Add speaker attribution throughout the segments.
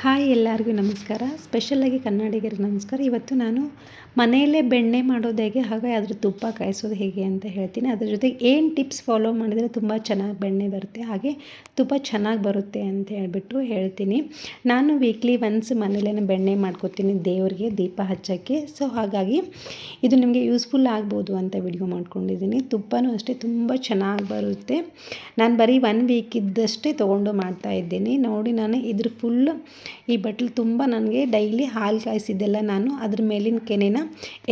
Speaker 1: Hi ಎಲ್ಲರಿಗೂ ನಮಸ್ಕಾರ. ಸ್ಪೆಷಲಾಗಿ ಕನ್ನಡಿಗರಿಗೆ ನಮಸ್ಕಾರ. ಇವತ್ತು ನಾನು ಮನೆಯಲ್ಲೇ ಬೆಣ್ಣೆ ಮಾಡೋದು ಹೇಗೆ, ಹಾಗೆ ಅದ್ರ ತುಪ್ಪ ಕಾಯಿಸೋದು ಹೇಗೆ ಅಂತ ಹೇಳ್ತೀನಿ. ಅದ್ರ ಜೊತೆಗೆ ಏನು ಟಿಪ್ಸ್ ಫಾಲೋ ಮಾಡಿದರೆ ತುಂಬ ಚೆನ್ನಾಗಿ ಬೆಣ್ಣೆ ಬರುತ್ತೆ, ಹಾಗೆ ತುಪ್ಪ ಚೆನ್ನಾಗಿ ಬರುತ್ತೆ ಅಂತ ಹೇಳ್ಬಿಟ್ಟು ಹೇಳ್ತೀನಿ. ನಾನು ವೀಕ್ಲಿ ಒನ್ಸ್ ಮನೇಲೇ ಬೆಣ್ಣೆ ಮಾಡ್ಕೊತೀನಿ ದೇವ್ರಿಗೆ ದೀಪ ಹಚ್ಚೋಕ್ಕೆ. ಸೊ ಹಾಗಾಗಿ ಇದು ನಿಮಗೆ ಯೂಸ್ಫುಲ್ ಆಗ್ಬೋದು ಅಂತ ವಿಡಿಯೋ ಮಾಡ್ಕೊಂಡಿದ್ದೀನಿ. ತುಪ್ಪನೂ ಅಷ್ಟೇ ತುಂಬ ಚೆನ್ನಾಗಿ ಬರುತ್ತೆ. ನಾನು ಬರೀ 1 ವೀಕ್ ಇದ್ದಷ್ಟೇ ತೊಗೊಂಡು ಮಾಡ್ತಾಯಿದ್ದೀನಿ. ನೋಡಿ, ನಾನು ಇದ್ರ ಫುಲ್ ಈ ಬಟ್ಲು ತುಂಬ ನನಗೆ ಡೈಲಿ ಹಾಲು ಕಾಯಿಸಿದ್ದೆಲ್ಲ ನಾನು ಅದ್ರ ಮೇಲಿನ ಕೆನೆನ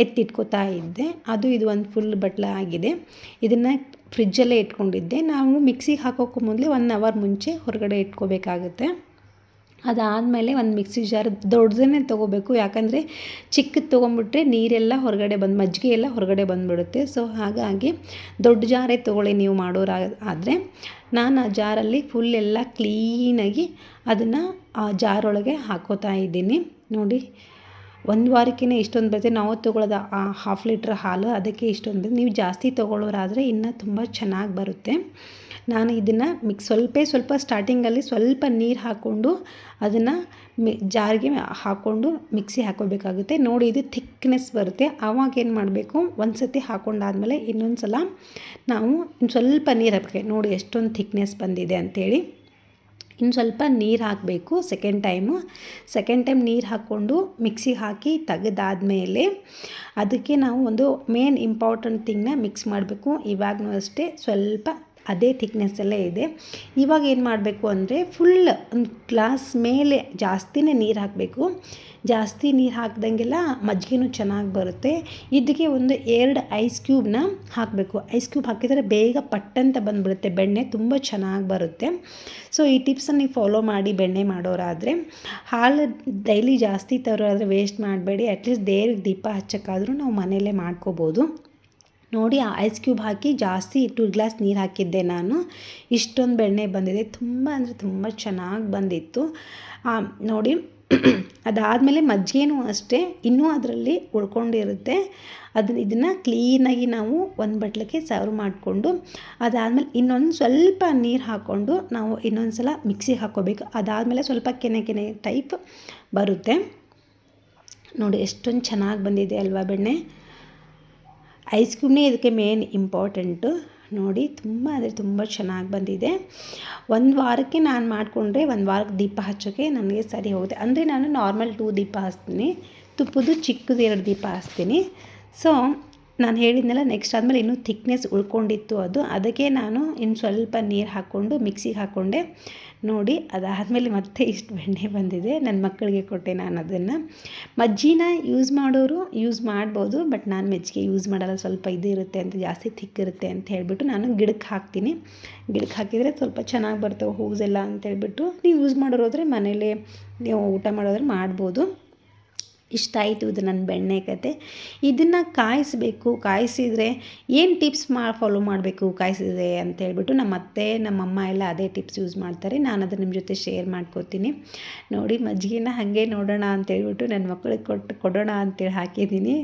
Speaker 1: ಎತ್ತಿಟ್ಕೋತಾ ಇದ್ದೆ. ಅದು ಇದು ಒಂದು ಫುಲ್ ಬಟ್ಲ ಆಗಿದೆ. ಇದನ್ನು ಫ್ರಿಜ್ಜಲ್ಲೇ ಇಟ್ಕೊಂಡಿದ್ದೆ. ನಾವು ಮಿಕ್ಸಿಗೆ ಹಾಕೋಕ್ಕೂ ಮೊದಲೇ 1 ಅವರ್ ಮುಂಚೆ ಹೊರಗಡೆ ಇಟ್ಕೋಬೇಕಾಗುತ್ತೆ. ಅದಾದಮೇಲೆ ಒಂದು ಮಿಕ್ಸಿ ಜಾರ್ ದೊಡ್ಡದನ್ನೇ ತೊಗೋಬೇಕು, ಯಾಕಂದರೆ ಚಿಕ್ಕದು ತೊಗೊಂಬಿಟ್ರೆ ನೀರೆಲ್ಲ ಹೊರಗಡೆ ಮಜ್ಜಿಗೆ ಎಲ್ಲ ಹೊರಗಡೆ ಬಂದುಬಿಡುತ್ತೆ. ಸೊ ಹಾಗಾಗಿ ದೊಡ್ಡ ಜಾರೇ ತೊಗೊಳ್ಳಿ ನೀವು ಮಾಡೋರಾದರೆ. ನಾನು ಆ ಜಾರಲ್ಲಿ ಫುಲ್ ಎಲ್ಲ ಕ್ಲೀನಾಗಿ ಅದನ್ನು ಆ ಜಾರೊಳಗೆ ಹಾಕೋತಾ ಇದ್ದೀನಿ. ನೋಡಿ, 1 ವಾರಕ್ಕೇ ಇಷ್ಟೊಂದು ಬರುತ್ತೆ. ನಾವು ತೊಗೊಳ್ಳೋದು 1/2 ಲೀಟ್ರ್ ಹಾಲು, ಅದಕ್ಕೆ ಇಷ್ಟೊಂದು. ನೀವು ಜಾಸ್ತಿ ತೊಗೊಳ್ಳೋರಾದರೆ ಇನ್ನೂ ತುಂಬ ಚೆನ್ನಾಗಿ ಬರುತ್ತೆ. ನಾನು ಇದನ್ನು ಸ್ವಲ್ಪ ಸ್ಟಾರ್ಟಿಂಗಲ್ಲಿ ಸ್ವಲ್ಪ ನೀರು ಹಾಕ್ಕೊಂಡು ಅದನ್ನು ಜಾರಿಗೆ ಹಾಕ್ಕೊಂಡು ಮಿಕ್ಸಿ ಹಾಕೋಬೇಕಾಗುತ್ತೆ. ನೋಡಿ, ಇದು ಥಿಕ್ನೆಸ್ ಬರುತ್ತೆ. ಆವಾಗ ಏನು ಮಾಡಬೇಕು, ಒಂದು ಸತಿ ಹಾಕ್ಕೊಂಡಾದ್ಮೇಲೆ ಇನ್ನೊಂದು ಸಲ ನಾವು ಸ್ವಲ್ಪ ನೀರು ಹಾಕಬೇಕು. ನೋಡಿ ಎಷ್ಟೊಂದು ಥಿಕ್ನೆಸ್ ಬಂದಿದೆ ಅಂಥೇಳಿ. ಇನ್ನು ಸ್ವಲ್ಪ ನೀರು ಹಾಕಬೇಕು ಸೆಕೆಂಡ್ ಟೈಮ್ ನೀರು ಹಾಕ್ಕೊಂಡು ಮಿಕ್ಸಿಗೆ ಹಾಕಿ ತೆಗೆದಾದ್ಮೇಲೆ ಅದಕ್ಕೆ ನಾವು ಒಂದು ಮೇನ್ ಇಂಪಾರ್ಟೆಂಟ್ ಥಿಂಗ್ನ ಮಿಕ್ಸ್ ಮಾಡಬೇಕು. ಇವಾಗಲೂ ಅಷ್ಟೇ ಸ್ವಲ್ಪ ಅದೇ ಥಿಕ್ನೆಸ್ಸಲ್ಲೇ ಇದೆ. ಇವಾಗ ಏನು ಮಾಡಬೇಕು ಅಂದರೆ ಫುಲ್ ಒಂದು ಗ್ಲಾಸ್ ಮೇಲೆ ಜಾಸ್ತಿನೇ ನೀರು ಹಾಕಬೇಕು. ಜಾಸ್ತಿ ನೀರು ಹಾಕ್ದಂಗೆಲ್ಲ ಮಜ್ಜಿಗೆನೂ ಚೆನ್ನಾಗಿ ಬರುತ್ತೆ. ಇದಕ್ಕೆ ಒಂದು 2 ಐಸ್ ಕ್ಯೂಬ್ನ ಹಾಕಬೇಕು. ಐಸ್ ಕ್ಯೂಬ್ ಹಾಕಿದರೆ ಬೇಗ ಪಟ್ಟಂತ ಬಂದುಬಿಡುತ್ತೆ, ಬೆಣ್ಣೆ ತುಂಬ ಚೆನ್ನಾಗಿ ಬರುತ್ತೆ. ಸೊ ಈ ಟಿಪ್ಸನ್ನು ನೀವು ಫಾಲೋ ಮಾಡಿ ಬೆಣ್ಣೆ ಮಾಡೋರಾದರೆ. ಹಾಲು ಡೈಲಿ ಜಾಸ್ತಿ ತರೋರಾದರೆ ವೇಸ್ಟ್ ಮಾಡಬೇಡಿ. ಅಟ್ಲೀಸ್ಟ್ ದೇವ್ರಿಗೆ ದೀಪ ಹಚ್ಚೋಕ್ಕಾದರೂ ನಾವು ಮನೆಯಲ್ಲೇ ಮಾಡ್ಕೋಬೋದು. ನೋಡಿ, ಆ ಐಸ್ ಕ್ಯೂಬ್ ಹಾಕಿ ಜಾಸ್ತಿ 2 ಗ್ಲಾಸ್ ನೀರು ಹಾಕಿದ್ದೆ ನಾನು. ಇಷ್ಟೊಂದು ಬೆಣ್ಣೆ ಬಂದಿದೆ. ತುಂಬ ಅಂದರೆ ತುಂಬ ಚೆನ್ನಾಗಿ ಬಂದಿತ್ತು. ನೋಡಿ, ಅದಾದಮೇಲೆ ಮಜ್ಜಿಗೆನೂ ಅಷ್ಟೇ ಇನ್ನೂ ಅದರಲ್ಲಿ ಉಳ್ಕೊಂಡಿರುತ್ತೆ. ಇದನ್ನು ಕ್ಲೀನಾಗಿ ನಾವು ಒಂದು ಬಟ್ಲಕ್ಕೆ ಸರ್ವ್ ಮಾಡಿಕೊಂಡು ಅದಾದಮೇಲೆ ಇನ್ನೊಂದು ಸ್ವಲ್ಪ ನೀರು ಹಾಕ್ಕೊಂಡು ನಾವು ಇನ್ನೊಂದು ಸಲ ಮಿಕ್ಸಿಗೆ ಹಾಕ್ಕೋಬೇಕು. ಅದಾದಮೇಲೆ ಸ್ವಲ್ಪ ಕೆನೆ ಟೈಪ್ ಬರುತ್ತೆ. ನೋಡಿ ಎಷ್ಟೊಂದು ಚೆನ್ನಾಗಿ ಬಂದಿದೆ ಅಲ್ವಾ ಬೆಣ್ಣೆ. ಐಸ್ ಕ್ಯೂಬ್ನೇ ಇದಕ್ಕೆ ಮೇನ್ ಇಂಪಾರ್ಟೆಂಟು. ನೋಡಿ, ತುಂಬ ಅಂದರೆ ತುಂಬ ಚೆನ್ನಾಗಿ ಬಂದಿದೆ. 1 ವಾರಕ್ಕೆ ನಾನು ಮಾಡಿಕೊಂಡ್ರೆ 1 ವಾರಕ್ಕೆ ದೀಪ ಹಚ್ಚೋಕ್ಕೆ ನನಗೆ ಸರಿ ಹೋಗುತ್ತೆ. ಅಂದರೆ ನಾನು ನಾರ್ಮಲ್ 2 ದೀಪ ಹಚ್ತೀನಿ, ತುಪ್ಪದ್ದು ಚಿಕ್ಕದು 2 ದೀಪ ಹಚ್ತೀನಿ. ಸೊ ನಾನು ಹೇಳಿದ್ನಲ್ಲ, ನೆಕ್ಸ್ಟ್ ಆದಮೇಲೆ ಇನ್ನೂ ಥಿಕ್ನೆಸ್ ಉಳ್ಕೊಂಡಿತ್ತು ಅದಕ್ಕೆ ನಾನು ಇನ್ನು ಸ್ವಲ್ಪ ನೀರು ಹಾಕ್ಕೊಂಡು ಮಿಕ್ಸಿಗೆ ಹಾಕ್ಕೊಂಡೆ. ನೋಡಿ, ಅದಾದಮೇಲೆ ಮತ್ತೆ ಇಷ್ಟು ಬೆಣ್ಣೆ ಬಂದಿದೆ. ನನ್ನ ಮಕ್ಕಳಿಗೆ ಕೊಟ್ಟೆ ನಾನು ಅದನ್ನು. ಮಜ್ಜಿನ ಯೂಸ್ ಮಾಡೋರು ಯೂಸ್ ಮಾಡ್ಬೋದು, ಬಟ್ ನಾನು ಮಜ್ಜಿಗೆ ಯೂಸ್ ಮಾಡಲ್ಲ. ಸ್ವಲ್ಪ ಇರುತ್ತೆ ಅಂತ, ಜಾಸ್ತಿ ಥಿಕ್ ಇರುತ್ತೆ ಅಂತ ಹೇಳಿಬಿಟ್ಟು ನಾನು ಗಿಡಕ್ಕೆ ಹಾಕ್ತೀನಿ. ಗಿಡಕ್ಕೆ ಹಾಕಿದರೆ ಸ್ವಲ್ಪ ಚೆನ್ನಾಗಿ ಬರ್ತವೆ ಹೂಸೆಲ್ಲ ಅಂತ ಹೇಳ್ಬಿಟ್ಟು. ನೀವು ಯೂಸ್ ಮಾಡೋರಾದರೆ ಮನೇಲೇ ನೀವು ಊಟ ಮಾಡೋದ್ರೆ ಮಾಡ್ಬೋದು. ಇಷ್ಟ ಆಯಿತು ಇದು ನನ್ನ ಬೆಣ್ಣೆ ಕತೆ. ಇದನ್ನು ಕಾಯಿಸಿದರೆ ಏನು ಟಿಪ್ಸ್ ಫಾಲೋ ಮಾಡಬೇಕು ಕಾಯಿಸಿದ್ರೆ ಅಂತ ಹೇಳ್ಬಿಟ್ಟು ನಮ್ಮ ಅತ್ತೆ ನಮ್ಮಮ್ಮ ಎಲ್ಲ ಅದೇ ಟಿಪ್ಸ್ ಯೂಸ್ ಮಾಡ್ತಾರೆ. ನಾನು ಅದನ್ನು ನಿಮ್ಮ ಜೊತೆ ಶೇರ್ ಮಾಡ್ಕೋತೀನಿ. ನೋಡಿ, ಮಜ್ಜಿಗೆನ ಹಾಗೆ ನೋಡೋಣ ಅಂತೇಳ್ಬಿಟ್ಟು ನನ್ನ ಮಕ್ಕಳಿಗೆ ಕೊಡೋಣ ಅಂತೇಳಿ ಹಾಕಿದ್ದೀನಿ.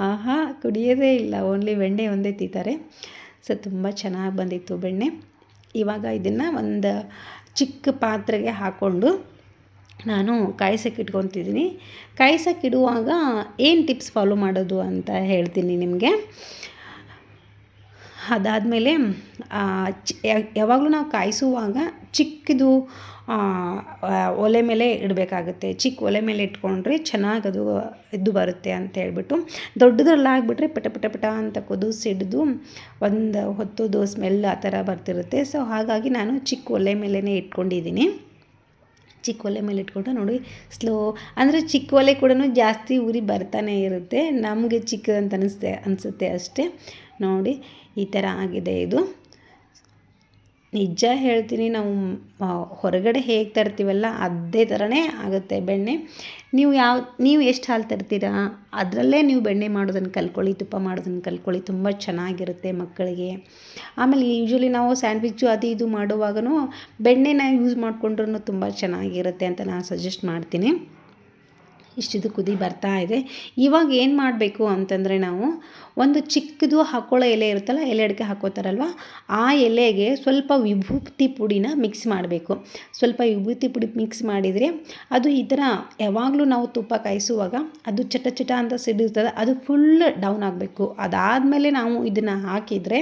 Speaker 1: ಆಹಾ, ಕುಡಿಯೋದೇ ಇಲ್ಲ, ಓನ್ಲಿ ಬೆಣ್ಣೆ ಒಂದೇ ತಿಂತಾರೆ. ಸೊ ತುಂಬ ಚೆನ್ನಾಗಿ ಬಂದಿತ್ತು ಬೆಣ್ಣೆ. ಇವಾಗ ಇದನ್ನು ಒಂದು ಚಿಕ್ಕ ಪಾತ್ರೆಗೆ ಹಾಕ್ಕೊಂಡು ನಾನು ಕಾಯಿಸೋಕೆ ಇಟ್ಕೊತಿದ್ದೀನಿ. ಕಾಯಿಸೋಕ್ಕಿಡುವಾಗ ಏನು ಟಿಪ್ಸ್ ಫಾಲೋ ಮಾಡೋದು ಅಂತ ಹೇಳ್ತೀನಿ ನಿಮಗೆ. ಅದಾದಮೇಲೆ ಯಾವಾಗಲೂ ನಾವು ಕಾಯಿಸುವಾಗ ಚಿಕ್ಕದು ಒಲೆ ಮೇಲೆ ಇಡಬೇಕಾಗುತ್ತೆ. ಚಿಕ್ಕ ಒಲೆ ಮೇಲೆ ಇಟ್ಕೊಂಡ್ರೆ ಚೆನ್ನಾಗಿ ಇದು ಬರುತ್ತೆ ಅಂತ ಹೇಳ್ಬಿಟ್ಟು. ದೊಡ್ಡದ್ರಲ್ಲಾಗ್ಬಿಟ್ರೆ ಪಟ ಅಂತ ಸಿಡಿದು ಒಂದು ಹೊತ್ತೋದು ಸ್ಮೆಲ್ ಆ ಥರ ಬರ್ತಿರುತ್ತೆ. ಸೊ ಹಾಗಾಗಿ ನಾನು ಚಿಕ್ಕ ಒಲೆ ಮೇಲೇ ಇಟ್ಕೊಂಡಿದ್ದೀನಿ. ಚಿಕ್ಕ ಒಲೆ ಮೇಲೆ ಇಟ್ಕೊಂಡು ನೋಡಿ, ಸ್ಲೋ ಅಂದರೆ ಚಿಕ್ಕ ಒಲೆ ಕೂಡ ಜಾಸ್ತಿ ಉರಿ ಬರ್ತಾನೆ ಇರುತ್ತೆ. ನಮಗೆ ಚಿಕ್ಕದಂತ ಅನಿಸುತ್ತೆ ಅಷ್ಟೇ. ನೋಡಿ, ಈ ಥರ ಆಗಿದೆ ಇದು. ನಿಜ ಹೇಳ್ತೀನಿ, ನಾವು ಹೊರಗಡೆ ಹೇಗೆ ತರ್ತೀವಲ್ಲ ಅದೇ ಥರನೇ ಆಗುತ್ತೆ ಬೆಣ್ಣೆ. ನೀವು ಎಷ್ಟು ಹಾಲು ತರ್ತೀರಾ ಅದರಲ್ಲೇ ನೀವು ಬೆಣ್ಣೆ ಮಾಡೋದನ್ನು ಕಲ್ತ್ಕೊಳ್ಳಿ, ತುಪ್ಪ ಮಾಡೋದನ್ನು ಕಲ್ತ್ಕೊಳ್ಳಿ. ತುಂಬ ಚೆನ್ನಾಗಿರುತ್ತೆ ಮಕ್ಕಳಿಗೆ. ಆಮೇಲೆ ಯೂಶ್ವಲಿ ನಾವು ಸ್ಯಾಂಡ್ವಿಚ್ಚು ಅದು ಇದು ಮಾಡುವಾಗೂ ಬೆಣ್ಣೆನ ಯೂಸ್ ಮಾಡಿಕೊಂಡ್ರೂ ತುಂಬ ಚೆನ್ನಾಗಿರುತ್ತೆ ಅಂತ ನಾನು ಸಜೆಸ್ಟ್ ಮಾಡ್ತೀನಿ. ಇಷ್ಟಿದು ಕುದಿ ಬರ್ತಾ ಇದೆ. ಇವಾಗ ಏನು ಮಾಡಬೇಕು ಅಂತಂದರೆ ನಾವು ಒಂದು ಚಿಕ್ಕದು ಹಾಕ್ಕೊಳ್ಳೋ ಎಲೆ ಇರುತ್ತಲ್ಲ, ಎಲೆ ಅಡಿಕೆ ಹಾಕೋತಾರಲ್ವ, ಆ ಎಲೆಗೆ ಸ್ವಲ್ಪ ವಿಭೂತಿ ಪುಡಿನ ಮಿಕ್ಸ್ ಮಾಡಬೇಕು. ಸ್ವಲ್ಪ ವಿಭೂತಿ ಪುಡಿ ಮಿಕ್ಸ್ ಮಾಡಿದರೆ ಅದು ಈ ಥರ ಯಾವಾಗಲೂ ನಾವು ತುಪ್ಪ ಕಾಯಿಸುವಾಗ ಅದು ಚಟ ಚಟ ಅಂತ ಸಿಡಿರ್ತದೆ, ಅದು ಫುಲ್ ಡೌನ್ ಆಗಬೇಕು. ಅದಾದಮೇಲೆ ನಾವು ಇದನ್ನು ಹಾಕಿದರೆ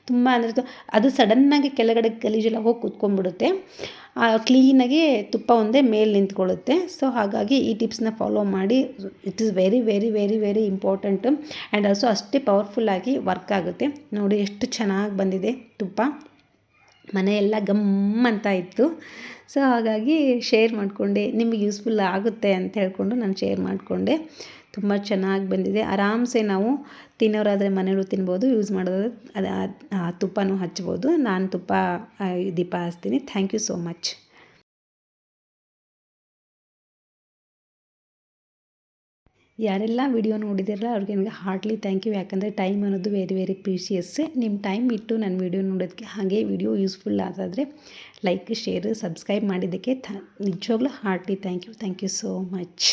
Speaker 1: ತುಂಬ ಅಂದರೆ ಅದು ಸಡನ್ನಾಗಿ ಕೆಳಗಡೆ ಗಲೀಜೆಲ್ಲ ಹೋಗಿ ಕೂತ್ಕೊಂಡ್ಬಿಡುತ್ತೆ. ಕ್ಲೀನಾಗಿ ತುಪ್ಪ ಒಂದೇ ಮೇಲೆ ನಿಂತ್ಕೊಳ್ಳುತ್ತೆ. ಸೊ ಹಾಗಾಗಿ ಈ ಟಿಪ್ಸ್ನ ಫಾಲೋ ಮಾಡಿ. It is very very very very important and also ಅಷ್ಟೇ ಪವರ್ಫುಲ್ಲಾಗಿ ವರ್ಕ್ ಆಗುತ್ತೆ. ನೋಡಿ ಎಷ್ಟು ಚೆನ್ನಾಗಿ ಬಂದಿದೆ ತುಪ್ಪ, ಮನೆಯೆಲ್ಲ ಗಮ್ ಅಂತ ಇತ್ತು. ಸೊ ಹಾಗಾಗಿ ಶೇರ್ ಮಾಡಿಕೊಂಡೆ, ನಿಮಗೆ ಯೂಸ್ಫುಲ್ ಆಗುತ್ತೆ ಅಂತ ಹೇಳ್ಕೊಂಡು ನಾನು ಶೇರ್ ಮಾಡಿಕೊಂಡೆ. ತುಂಬ ಚೆನ್ನಾಗಿ ಬಂದಿದೆ. ಆರಾಮ್ಸೆ ನಾವು ತಿನ್ನೋರಾದರೆ ಮನೆಯಲ್ಲೂ ತಿನ್ಬೋದು, ಯೂಸ್ ಮಾಡೋದಾದ್ರೆ ತುಪ್ಪನೂ ಹಚ್ಬೋದು. ನಾನು ತುಪ್ಪ ದೀಪ ಹಚ್ತೀನಿ. Thank you so much. ಯಾರೆಲ್ಲ ವಿಡಿಯೋ ನೋಡಿದಿರಲ್ಲ ಅವ್ರಿಗೆ ನನಗೆ ಹಾರ್ಟ್ಲಿ ಥ್ಯಾಂಕ್ ಯು. ಯಾಕಂದರೆ ಟೈಮ್ ಅನ್ನೋದು ವೆರಿ ವೆರಿ ಪ್ರೀಶಿಯಸ್. ನಿಮ್ಮ ಟೈಮ್ ಇಟ್ಟು ನನ್ನ ವಿಡಿಯೋ ನೋಡೋದಕ್ಕೆ, ಹಾಗೆ ವಿಡಿಯೋ ಯೂಸ್ಫುಲ್ ಆದಾದರೆ ಲೈಕ್, ಶೇರ್, ಸಬ್ಸ್ಕ್ರೈಬ್ ಮಾಡಿದ್ದಕ್ಕೆ ನಿಜವಾಗ್ಲೂ heartly thank you so much.